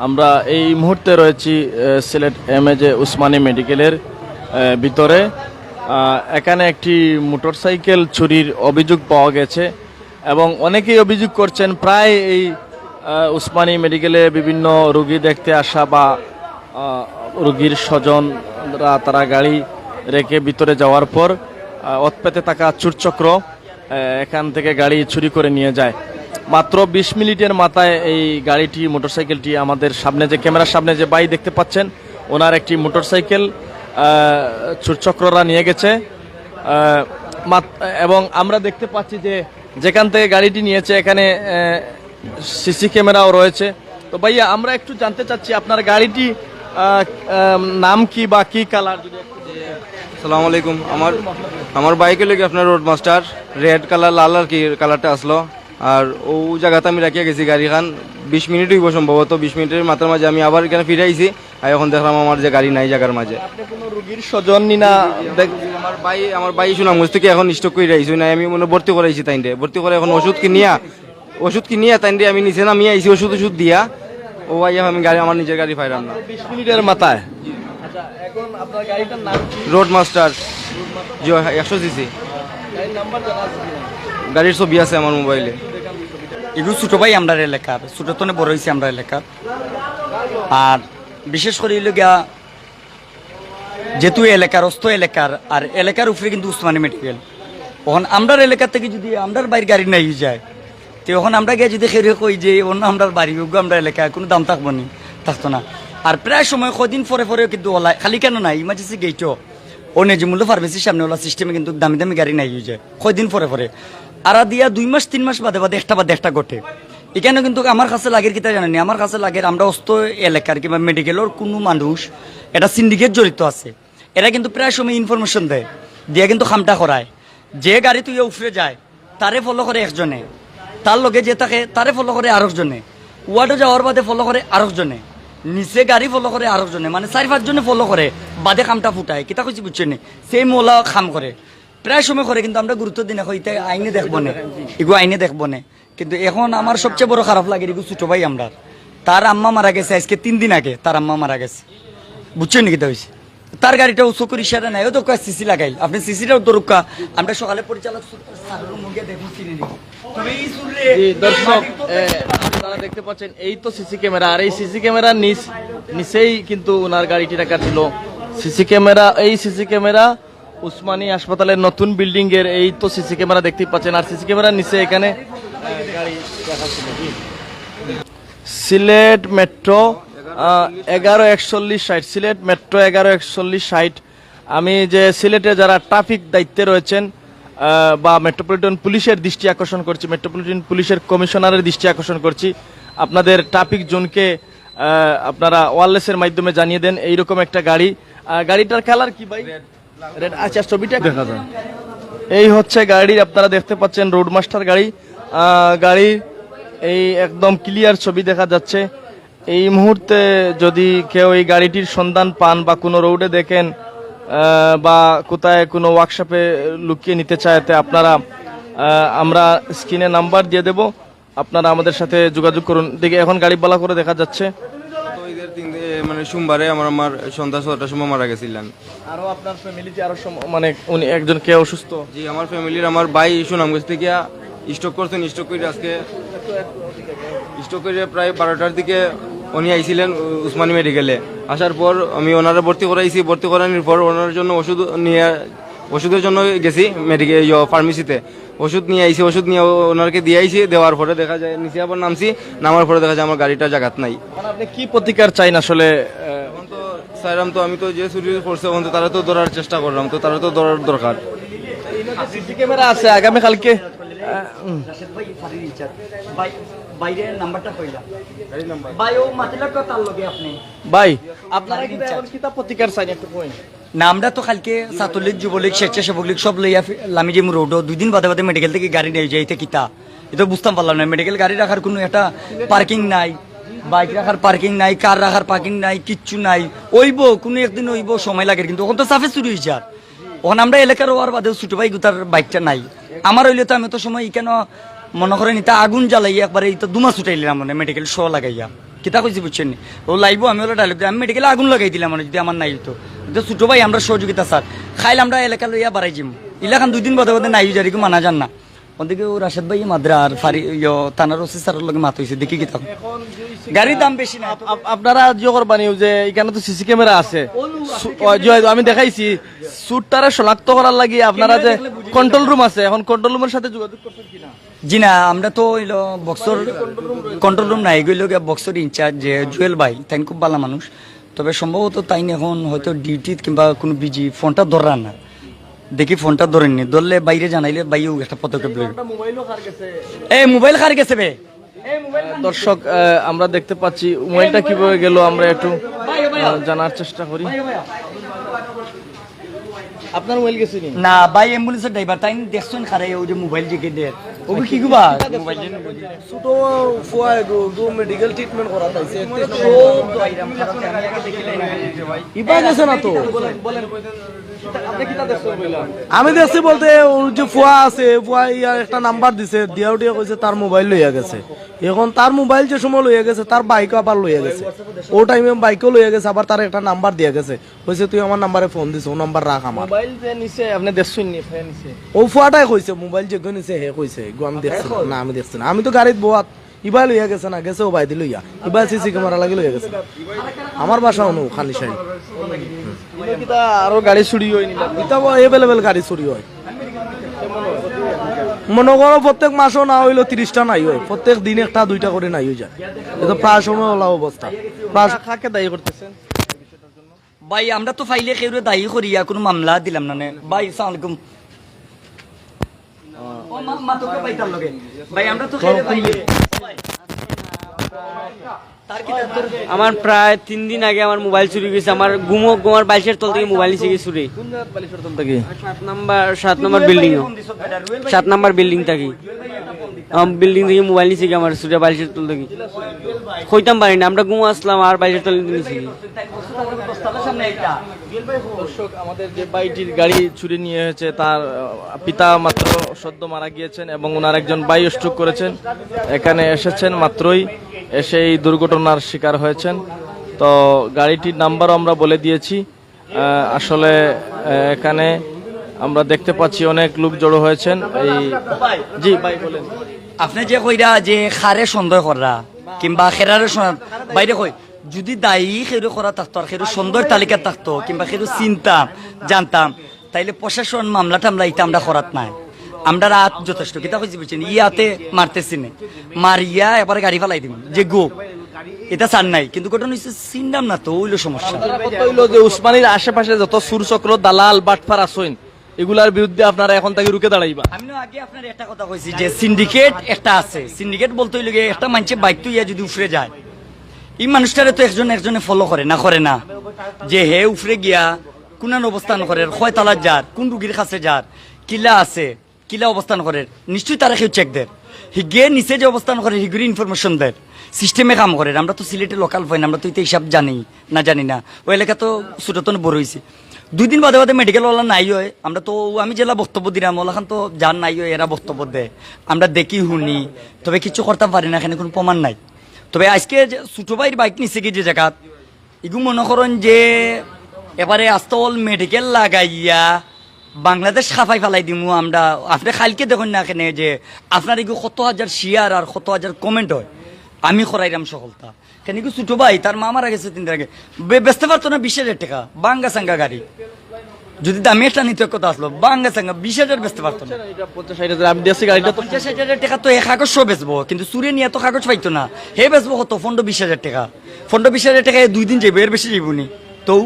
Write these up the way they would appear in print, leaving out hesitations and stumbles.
আমরা এই মুহূর্তে রয়েছি সিলেট এমএজে উসমানী মেডিকেলের ভিতরে। এখানে একটি মোটরসাইকেল চুরির অভিযোগ পাওয়া গেছে এবং অনেকেই অভিযোগ করছেন প্রায় এই উসমানী মেডিকেলে বিভিন্ন রোগী দেখতে আসা বা রোগীর স্বজনরা তারা গাড়ি রেখে ভিতরে যাওয়ার পর অতপেতে থাকা চুরচক্র এখান থেকে গাড়ি চুরি করে নিয়ে যায়। মাত্র 20 মিনিটের মাথায় এই গাড়িটি মোটরসাইকেলটি আমাদের সামনে যে ক্যামেরার সামনে যে ভাই দেখতে পাচ্ছেন ওনার একটি মোটরসাইকেল চুরচক্ররা নিয়ে গেছে এবং আমরা দেখতে পাচ্ছি যে যেখান থেকে গাড়িটি নিয়েছে এখানে সিসি ক্যামেরাও রয়েছে। তো ভাইয়া আমরা একটু জানতে চাচ্ছি আপনার গাড়িটি নাম কি বা কি কালার? আসসালামু আলাইকুম। আমার বাইকে লেগে আপনার রোড মাস্টার রেড কালার লাল আর কি কালারটা আসলো আর ও জায়গাতে আমি রাখিয়া গেছি গাড়িখান 20 মিনিট হইব সম্ভবত। 20 মিনিটের মাথার মাঝে আমি আবার এখানে ফিরে আইছি আর এখন দেখলাম আমার যে গাড়ি নাই জায়গার মাঝে। আপনি কোনো রোগীর স্বজন না? আমার ভাই সুনামগঞ্জ থেকে এখন স্টক করে আইছি না, আমি মনে ভর্তি করাইছি তাইন্ডে ভর্তি করে এখন ওষুধ কিনিয়া তাইন্ডে আমি নিচে নামিয়ে আইছি ওষুধ দিয়া ও ভাই আমি গাড়ি আমার নিজের গাড়ি পাইলাম না 20 মিনিটের মাথায়। আচ্ছা এখন আপনার গাড়িটার নাম কি? Road master 100 CC. গাড়ির নাম্বার জানা আছে কিনা? গাড়ির ছবি আছে আমার মোবাইলে। এগুলো ছোট ভাই আমরা এলাকার ছোট তনে বড় হয়েছি আমরা এলাকার। আর বিশেষ করে গিয়া যেহেতু এলাকার অস্ত এলাকার আর এলাকার উপরে কিন্তু উসমানী মেডিকেল তখন আমরা এলাকা থেকে যদি আমরা বাড়ির গাড়ি নাই যায় তো এখন আমরা গিয়ে যদি খেয়ে কই যে অন্য আমরা বাড়ি আমরা এলাকায় কোনো দাম থাকতো না। আর প্রায় সময় কদিন পরে কিন্তু ওলা খালি কেন নাই ইমার্জেন্সি গেইটও ও নেজিমূল্য ফার্মেসির সামনে ওলা সিস্টেমে কিন্তু দামি দামি গাড়ি নাই যায় কদিন পরে আর দিয়া 2 মাস 3 মাস বাদে একটা ঘটে। এখানে কিন্তু আমার কাছে লাগের কিতা জানেনি, আমার কাছে লাগের আমরা অস্ত এলাকার কিংবা মেডিকেলের কোনো মানুষ এটা সিন্ডিকেট জড়িত আছে। এরা কিন্তু প্রায় সময় ইনফরমেশন দেয় দিয়ে কিন্তু খামটা করায় যে গাড়ি তুই উফরে যায় তারে ফলো করে একজনে, তার লগে যে থাকে তারে ফলো করে আরেকজনে, ওয়ার্ডে যাওয়ার বাদে ফলো করে আরেকজনে, নিচে গাড়ি ফলো করে আরেকজনে, মানে 4-5 জনে ফলো করে বাদে খামটা ফুটায়। কিতা কইছি বুঝছেন? সেই মোলা খাম করে প্রায় সময় করে কিন্তু আমরা গুরুত্ব দিই না, হইতে আইনে দেখবো না এগু আইনে দেখবো না। কিন্তু এখন আমার সবচেয়ে বড় খারাপ লাগে এগু ছোট ভাই আমরা তার আম্মা মারা গেছে আজকে 3 দিন আগে তার আম্মা মারা গেছে বুঝছেন নাকি? তা হয়েছে তার গাড়িটা চকুর ইশারা নাই ও তো সিসি লাগাইল আপনি সিসিটাও দরুকা আমরা সকালে পরিচালক দর্শক আপনারা দেখতে পাচ্ছেন এই তো সিসি ক্যামেরা আর এই সিসি ক্যামেরার নিচেই কিন্তু ওনার গাড়িটি রাখা ছিল। সিসি ক্যামেরা এই সিসি ক্যামেরা উসমানী হাসপাতালের নতুন বিল্ডিং এর এই তো সিসি ক্যামেরা দেখতেই পাচ্ছেন আর সিসি ক্যামেরার নিচে এখানে গাড়ি রাখা ছিল। Sylhet metro 114160 Sylhet metro 114160। আমি যে সিলেটে যারা ট্রাফিক দায়িত্বে রয়েছেন বা মেট্রোপলিটন পুলিশের দৃষ্টি আকর্ষণ করছি, মেট্রোপলিটন পুলিশের কমিশনারের দৃষ্টি আকর্ষণ করছি, আপনাদের ট্রাফিক জোনকে আপনারা ওয়্যারলেসের মাধ্যমে জানিয়ে দেন এইরকম একটা গাড়িটার কালার কি ভাই? রেড। আচ্ছা ছবিটা দেখা যায় এই হচ্ছে গাড়ির আপনারা দেখতে পাচ্ছেন রোড মাস্টার গাড়ি এই একদম ক্লিয়ার ছবি দেখা যাচ্ছে। এই মুহূর্তে যদি কেউ এই গাড়িটির সন্ধান পান বা কোনো রোডে দেখেন বা কোথায় কোনো ওয়ার্কশপে লুকিয়ে নিতে চাইতে আপনারা আমরা স্ক্রিনে নাম্বার দিয়ে দেব, আপনারা আমাদের সাথে যোগাযোগ করুন। দেখে এখন গাড়ি বলা করে দেখা যাচ্ছে মানে সোমবারে আমার সন্ধ্যা 6টার সময় মারা গেছিলেন। আরো আপনার ফ্যামিলিতে আরো মানে উনি একজন কে অসুস্থ? জি আমার ফ্যামিলির আমার ভাই সুনামগঞ্জ থেকে স্টক করছেন, স্টক করে প্রায় 12টার দিকে উনি আইছিলেন উসমানী মেডিকেলে। আসার পর আমি ওনারা ভর্তি করানোর পর ওনার জন্য ওষুধের জন্য গেছি মেডিকেল ফার্মেসিতে ওষুধ নিয়ে আইছি, ওষুধ নিয়ে ওনারকে দিয়ে আইছি। দেওয়ার পরে দেখা যায় নিচে আবার নামার পরে দেখা যায় আমার গাড়িটা জায়গাত নাই। আপনি কি প্রতিকার চাইন আসলে? এখন তো চাইলাম তো আমি তো যে চুরি করছে এখন তো তারা তো ধরার চেষ্টা করলাম, তো তারা তো ধরার দরকার। সিসি ক্যামেরা আছে আগামীকালকে বাইরের নাম্বারটা কইলা ভাই ও মাতিলাটা তার লগে আপনি ভাই আপনারা কি এখন কিতা প্রতিকার চাই একটু কই না? আমরা তো কালকে ছাত্রলীগ যুবলীগ স্বেচ্ছাসেবক লীগ সব লইয়া লামি যে রোড 2 দিন বাদে মেডিকেল থেকে গাড়ি নিয়ে যাইতে কিতা এটা বুঝতাম পারলাম না। মেডিকেল গাড়ি রাখার কোনো একটা পার্কিং নাই, বাইক রাখার পার্কিং নাই, কার রাখার পার্কিং নাই, কিচ্ছু নাই। ওইব কোনো একদিন ওইব সময় লাগে কিন্তু ওখান তো সাফে চুরি হয়েছে। আর ওখানে আমরা এলাকার হওয়ার বাদেও ছোট ভাই তার বাইকটা নাই। আমার হইলে তো আমি তো সময় কেন মনে করেন এটা আগুন জ্বালাইয়া একবারে এটা 2 মাস উঠাইলাম মানে মেডিকেল শো লাগাইয়া। কিতা কইছি বুঝছেন নি? ও লাইব আমি হলো ডায়লগ আমি মেডিকেলে আগুন লাগাই দিলাম মানে যদি আমার নাই হতো তো ছোট ভাই আমরা সহযোগিতা স্যার খাইলে আমরা এলাকা লইয়া বাড়াই যাম ইলাখান 2 দিন বাদে বাদে নাই যারি মানা যান না ওদিকে ও রাশেদ ভাই মাদ্রা আর ফারি থানার ওসি স্যারের লগে মাত হইছে দেখি কিতা গাড়ির দাম বেশি না আপনারা জিও করবানি যে এখানে তো সিসি ক্যামেরা আছে আমি দেখাইছি সুটটারে শনাক্ত করার লাগি আপনারা যে কন্ট্রোল রুম আছে এখন কন্ট্রোল রুমের সাথে যোগাযোগ করছেন কিনা জি না আমরা তো হইলো বক্সর কন্ট্রোল রুম নাই গইল গিয়া বক্সর ইনচার্জ যে জুয়েল ভাই তাই খুব ভালো মানুষ তবে সম্ভবত তাই এখন হয়তো ডিউটি কিংবা কোনো বিজি ফোনটা ধরার না দেখি ফোনটা ধরেননি ধরলে বাইরে জানাইলে বাইও একটা পদক্ষেপ লইব এই মোবাইল খার গেছে বে দর্শক আমরা দেখতে পাচ্ছি মোবাইলটা কিভাবে গেল আমরা একটু জানার চেষ্টা করি আপনার মোবাইল গেছে নি না ভাই অ্যাম্বুলেন্সের ড্রাইভার তাই দেখছেন খারে ওই যে মোবাইল যে দেয় ও কি গবা মোবাইল যে ছোট ফুয়ায় গো মেডিকেল ট্রিটমেন্ট করা তাইছে ইবা গেছে না তো আমি দেখছি বলতে ওর যে ফুয়া আছে ফুয়া ইয়ার একটা নাম্বার দিছে দিয়া উঠিয়া কইছে তার মোবাইল লইয়া গেছে এখন তার মোবাইল যে সময় লইয়া গেছে তার বাইকও আবার লইয়া গেছে ও টাইমে বাইকও লইয়া গেছে আবার তার একটা নাম্বার দিয়া গেছে কইছে তুই আমার নাম্বারে ফোন দিছ ও নাম্বার রাখ আমার মোবাইল যে নিছে আপনি দেখছেন নি ফেন নিছে ও ফুয়াটাই কইছে মোবাইল যে নিছে হে কইছে গো আমি দেখছি না আমি দেখছি না আমি তো গাড়িত বোয়াত ইবা লইয়া গেছে না গেছে ও বাইদি লইয়া ইবা সিসি ক্যামেরা লাগি লইয়া গেছে আমার বাসা অনু খালি সাইড কিটা আরো গাড়ি চুরি হই নিলা এটা এভেলেবেল গাড়ি চুরি হয় মনে করো প্রত্যেক মাসও না হইলো 30টা নাই হয় প্রত্যেক দিন একটা 2টা করে নাই হয়ে যায় এটা প্রায় সময় ওলা অবস্থা প্রায় কাকে দায়ী করতেছেন ভাই আমরা তো ফাইলে কেউরে দায়ী করিয়া কোনো মামলা দিলাম না ভাই আসসালামু আলাইকুম ও মা তো কে পাইতাম লগে ভাই আমরা তো খেলে ভাই আমার প্রায় 3 দিন আগে আমার মোবাইল চুরি গেছে আমার ঘুমার বাইশের তল থেকে মোবাইল নিচে গিয়ে চুরি কোন জায়গা বালিশর তল থেকে 7 নম্বর বিল্ডিং 7 নম্বর বিল্ডিং থাকি বিল্ডিং থেকে মোবাইল নিচে গিয়ে আমার চুরি বাইশের তল থেকে কইতাম পারি না আমরা ঘুমো আসলাম আর বাইশের তল নিচে দর্শক আমাদের যে বাইটির গাড়ি চুরি নিয়ে হয়েছে তার পিতা মাত্র সদ্য মারা গিয়েছেন এবং ওনার একজন ভাই স্ট্রোক করেছেন এখানে এসেছেন মাত্রই এসে এই দুর্ঘটনার শিকার হয়েছেন তো গাড়িটির নাম্বারও আমরা বলে দিয়েছি আসলে এখানে আমরা দেখতে পাচ্ছি অনেক লোক জড়ো হয়েছেন এই জি ভাই বলেন আপনি যে কইরা যে খারে সন্দেহ করা কিংবা খেরারে বাইরে কই যদি দায়ী খেরু করা থাকতো আর খেরু সুন্দর তালিকা থাকতো কিংবা খেরু চিন্তাম জানতাম তাইলে প্রশাসন মামলা টামলা এটা আমরা করাত নাই আমরা রাত যথেষ্ট কিতা কইছি বুঝছেন ইয়াতে মারতেছি না মারিয়া এবারে গাড়ি ফালাই দিম যে গো এটা চান নাই কিন্তু ঘটনা হচ্ছে চিন্তাম না তো ওইলো সমস্যা হইলো যে উসমানীর আশেপাশে যত সুরচক্র দালাল বাটফার আসইন এগুলার বিরুদ্ধে আপনারা এখন থেকে রুখে দাঁড়াইবা আমি না আগে আপনার একটা কথা কইছি যে সিন্ডিকেট একটা আছে সিন্ডিকেট বলতে হইলে গিয়ে একটা মানুষে বাইক তো ইয়া যদি উফরে যায় এই মানুষটারে তো একজনে ফলো করে না যে হে উফরে গিয়া কোন অবস্থান করে কয় তালার যার কোন রুগীর কাছে যার কিলা আছে কিলা অবস্থান করে নিশ্চয়ই তারা কেউ চেক দেয় হিগে নিচে যে অবস্থান করে হিগুরি ইনফরমেশন দেয় সিস্টেমে কাম করে আমরা তো সিলেটে লোকাল পাই না আমরা তো এটা হিসাব জানি না ওই এলাকা তো ছোটতন বড় হয়েছে 2 দিন বাদে মেডিকেল ওলা নাই হয় আমরা তো আমি জেলা বক্তব্য দিলাম ওলাখান তো যার নাই হয় এরা বক্তব্য দেয় আমরা দেখি শুনি তবে কিছু করতে পারি না এখানে কোনো প্রমাণ নাই তবে আজকে ছোট ভাইয়ের বাইক নিচে গিয়ে যে জায়গা এগুলো মনে করেন যে এবারে আস্তল মেডিকেল লাগাইয়া বাংলাদেশ খাফাই ফেলাই দিমু আমরা আপনি খালকে দেখুন না এখানে যে আপনার এগুলো 100,000 শেয়ার আর 100,000 কমেন্ট হয় আমি করাইলাম সকলটা কেন কি ছোট ভাই তার মা মারা গেছে 3 দিন আগে বেচতে পারতো না 20,000 টাকা বাঙ্গা সাঙ্গা গাড়ি যদি দামি একটা নিতে কথা আসলো বাঙ্গা সাঙ্গা 20,000 বেচতে পারতো না 50-60 আমি দেশি গাড়িটা তো 50,000 টাকা তো কাগজ সব বেচবো কিন্তু চুরে নিয়ে তো কাগজ পাইতো না হে বেচবো কত 15-20,000 টাকা 15-20,000 টাকা 2 দিন যাইবে এর বেশি যাইবনি তো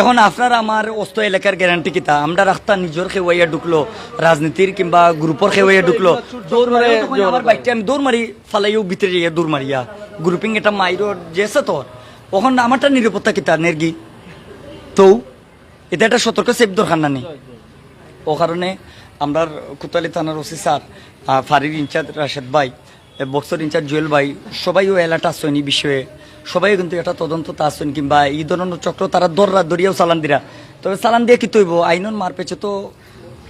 এখন আপনার আমার অস্ত এলাকার গ্যারান্টি কিতা আমরা রাস্তা নিজের খেওয়াইয়া ঢুকলো রাজনীতির কিংবা গ্রুপর খেওয়াইয়া ঢুকলো দৌড় মারে আমার বাইকটা আমি দৌড় মারি ফালাইও ভিতরে যাইয়া দৌড় মারিয়া গ্রুপিং এটা মাইরোর যেছে তোর ওখান আমারটা নিরাপত্তা কিতা নেরগি তো এটা একটা সতর্ক সেফ দরকার না নেই ও কারণে আমরা কোতোয়ালি থানার ওসি স্যার ফারির ইনচার্জ রাশেদ ভাই বক্সর ইনচার্জ জুয়েল ভাই সবাই ও এলাটা আসেনি বিষয়ে সবাই কিন্তু এটা তদন্ত আসেন কিংবা এই ধরনের চক্র তারা দরিয়াও চালান দিরা তবে চালান দিয়ে কি তৈব আইনন মার পেছে তো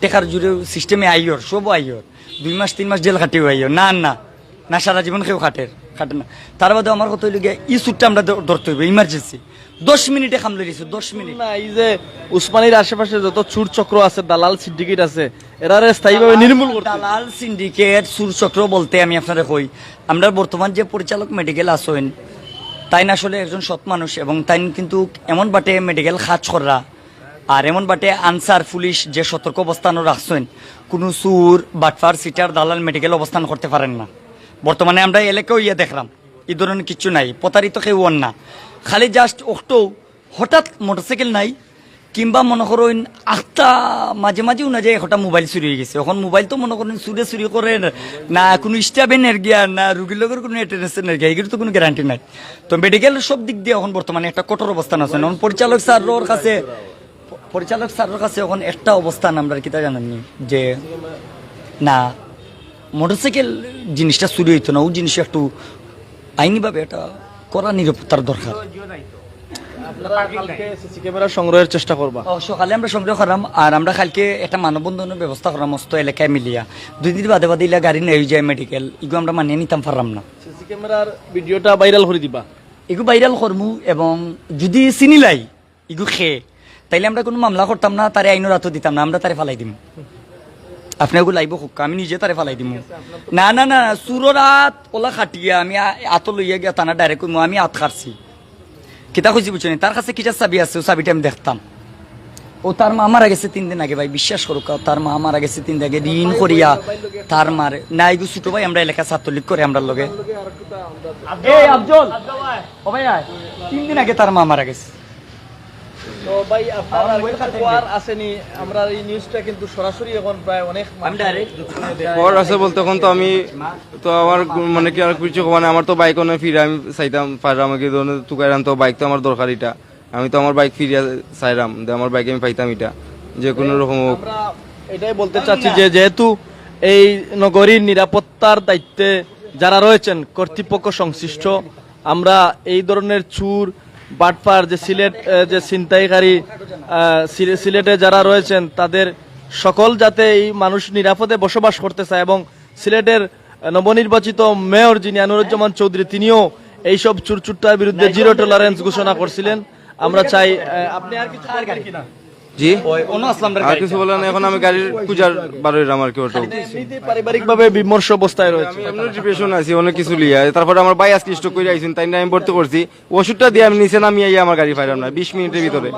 টেকার জুড়ে সিস্টেমে আইয়র সব আইয়র 2 মাস 3 মাস জেল খাটিও আইয়র না সারা জীবন কেউ কাটে না। তার বাদে আমার কথা হইল গিয়ে ই সুটটা আমরা ধরতে হইব ইমার্জেন্সি, 10 মিনিটে খামলে দিয়েছে, 10 মিনিট। না এই যে উসমানীর আশেপাশে যত চুর চক্র আছে, দালাল সিন্ডিকেট আছে, এরারে স্থায়ীভাবে নির্মূল করতে হবে। দালাল সিন্ডিকেট সুর চক্র বলতে আমি আপনারা কই, আমরা বর্তমান যে পরিচালক মেডিকেল আসেন তাই না আসলে একজন সৎ মানুষ, এবং তাই কিন্তু এমন বাটে মেডিকেল কাজ করা আর এমন বাটে আনসার পুলিশ যে সতর্ক অবস্থানও রাখছেন, কোনো সুর বাটফার সিটার দালাল মেডিকেল অবস্থান করতে পারেন না। বর্তমানে আমরা এলাকাও ইয়ে দেখলাম এই ধরনের কিছু নাই, প্রতারিত কেউ না, খালি জাস্ট অটো হঠাৎ মোটরসাইকেল নাই কিংবা মনে করেন আখটা মাঝে মাঝেও না যায় হঠাৎ মোবাইল চুরি হয়ে গেছে। এখন মোবাইল তো মনে করেন চুরি করে না, কোনো স্টাফের গিয়া না রুগীর লোকের কোনো অ্যাটেন্ডেন্সের গিয়া, এগুলো তো কোনো গ্যারান্টি নাই। তো মেডিকেল সব দিক দিয়ে এখন বর্তমানে একটা কঠোর অবস্থান আছে। এখন পরিচালক স্যারের কাছে এখন একটা অবস্থান আমরা কি তা জানেননি যে না মোটরসাইকেল জিনিসটা চুরি হইতো না, ওই জিনিসটা একটু আইনিভাবে এটা করা নিরাপত্তার দরকার। সিসি ক্যামেরা সংগ্রহের চেষ্টা করবা? সকালে আমরা সংগ্রহ করাম, আর আমরা কালকে একটা মানববন্ধনের ব্যবস্থা করাম মস্ত এলাকায় মিলিয়া, 2 দিন বাদে বাদে ইলা গাড়ি নেই যায় মেডিকেল, এগুলো আমরা মানিয়ে নিতাম পারলাম না। সিসি ক্যামেরার ভিডিওটা ভাইরাল করে দিবা? এগুলো ভাইরাল করমু, এবং যদি চিনিলাই এগু খেয়ে তাইলে আমরা কোনো মামলা করতাম না, তারে আইনের হাতও দিতাম না, আমরা তারে ফালাই দিম। আপনি ওগুলো লাইব হোক, আমি নিজে তারে ফালাই দিম। না না না, সুরর হাত ওলা খাটিয়া আমি আত লইয়া গিয়া তানা ডাইরেক্ট আমি হাত খারছি, কিতা খুঁজি বুঝছি তার কাছে কিটা চাবি আছে, ও চাবিটা আমি দেখতাম। ও তার মা মারা গেছে 3 দিন আগে, ভাই বিশ্বাস করুক, তার মা মারা গেছে 3 দিন আগে, ঋণ করিয়া তার মারে না। এগু ছোট ভাই আমরা এলাকা ছাত্রলীগ করে আমরা লগে, আফজল ও ভাই 3 দিন আগে তার মা মারা গেছে। তো ভাই আপনার আর আসেনি, আমরা এই নিউজটা কিন্তু সরাসরি এখন প্রায় অনেক আমি ডাইরেক্ট পর আছে বলতে এখন তো আমি তো আমার মানে কি আর কিছু মানে আমার তো বাইক অনেক ফিরে আমি চাইতাম পারলাম আমাকে তুকাইলাম, তো বাইক তো আমার দরকার, এটা আমি তো আমার বাইক ফিরিয়ে চাইলাম, আমার বাইকে আমি পাইতাম এটা যে কোনো রকম হোক। আমরা এটাই বলতে চাচ্ছি যে যেহেতু এই নগরীর নিরাপত্তার দায়িত্বে যারা রয়েছেন কর্তৃপক্ষ সংশ্লিষ্ট, আমরা এই ধরনের চুর বাটপার যে যে ছিনতাইকারী সিলেটে যারা রয়েছেন তাদের সকল যাতে এই মানুষ নিরাপদে বসবাস করতে চায়, এবং সিলেটের নবনির্বাচিত মেয়র যিনি আনুরুজ্জামান চৌধুরী তিনিও এইসব চুরচুট্টার বিরুদ্ধে জিরো টলারেন্স ঘোষণা করছিলেন। আমরা চাই আপনি আর কিছু কিনা জি অন্য আসলাম আর কিছু বলেন, এখন আমি গাড়ির পূজার বারোই আমার কেউ পারিবারিক ভাবে বিমর্ষ অবস্থায় রয়েছে, ডিপ্রেশন আছি অনেক কিছু লিয়া, তারপরে আমার ভাই আজকে স্ট্রোক করে আইছেন, তাই আমি ভর্তি করছি, ওষুধটা দিয়ে আমি নিচে নামিয়ে আমার গাড়ি পাইলাম না 20 মিনিটের ভিতরে।